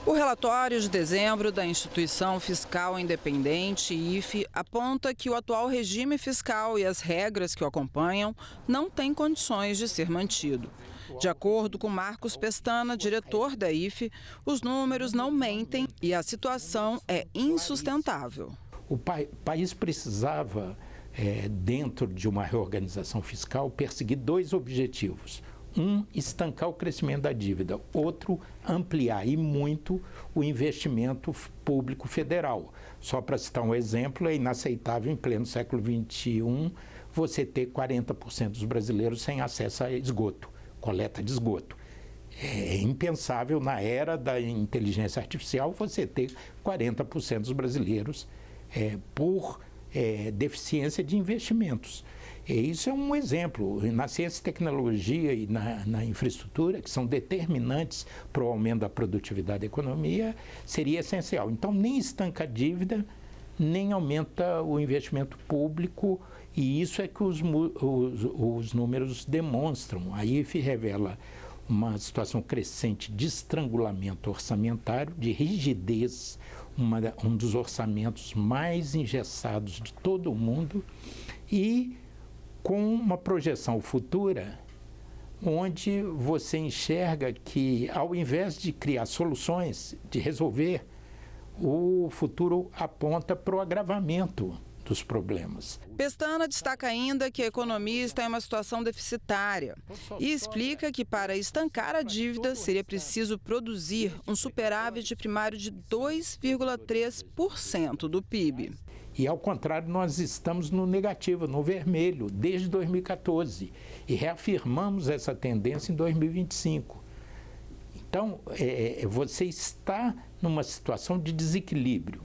O relatório de dezembro da Instituição Fiscal Independente, IFE, aponta que o atual regime fiscal e as regras que o acompanham não têm condições de ser mantido. De acordo com Marcos Pestana, diretor da IFE, os números não mentem e a situação é insustentável. O país precisava, dentro de uma reorganização fiscal, perseguir dois objetivos. Um, estancar o crescimento da dívida. Outro, ampliar e muito o investimento público federal. Só para citar um exemplo, é inaceitável em pleno século XXI você ter 40% dos brasileiros sem acesso a esgoto, coleta de esgoto. É impensável na era da inteligência artificial você ter 40% dos brasileiros por deficiência de investimentos. E isso é um exemplo. Na ciência e tecnologia e na infraestrutura, que são determinantes para o aumento da produtividade da economia, seria essencial. Então, nem estanca a dívida, nem aumenta o investimento público, e isso é que os números demonstram. A IFE revela uma situação crescente de estrangulamento orçamentário, de rigidez, um dos orçamentos mais engessados de todo o mundo, e com uma projeção futura, onde você enxerga que, ao invés de criar soluções, de resolver, o futuro aponta para o agravamento dos problemas. Pestana destaca ainda que a economia está em uma situação deficitária e explica que, para estancar a dívida, seria preciso produzir um superávit primário de 2,3% do PIB. E, ao contrário, nós estamos no negativo, no vermelho, desde 2014. E reafirmamos essa tendência em 2025. Então, você está numa situação de desequilíbrio.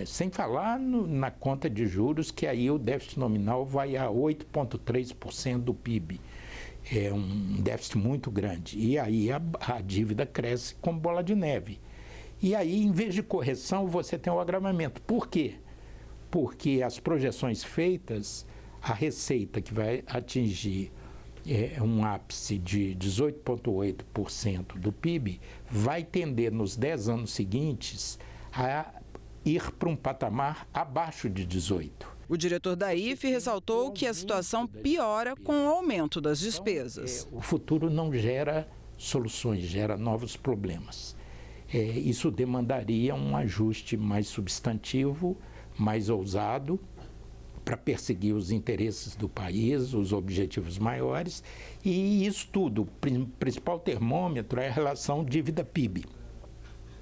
Sem falar na conta de juros, que aí o déficit nominal vai a 8,3% do PIB. É um déficit muito grande. E aí a dívida cresce como bola de neve. E aí, em vez de correção, você tem um agravamento. Por quê? Porque as projeções feitas, a receita que vai atingir um ápice de 18,8% do PIB, vai tender nos 10 anos seguintes a ir para um patamar abaixo de 18%. O diretor da IFE ressaltou que a situação piora com o aumento das despesas. O futuro não gera soluções, gera novos problemas. Isso demandaria um ajuste mais substantivo, mais ousado, para perseguir os interesses do país, os objetivos maiores, e isso tudo, o principal termômetro é a relação dívida-PIB.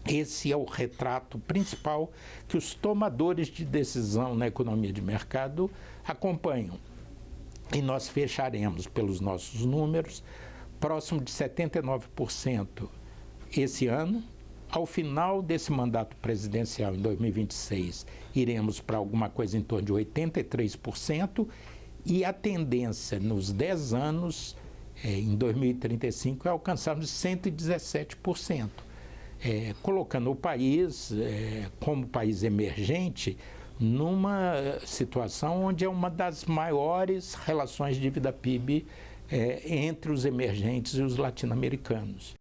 Esse é o retrato principal que os tomadores de decisão na economia de mercado acompanham. E nós fecharemos, pelos nossos números, próximo de 79% esse ano. Ao final desse mandato presidencial, em 2026, iremos para alguma coisa em torno de 83%, e a tendência nos 10 anos, em 2035, é alcançarmos 117%, colocando o país, como país emergente, numa situação onde é uma das maiores relações dívida-PIB entre os emergentes e os latino-americanos.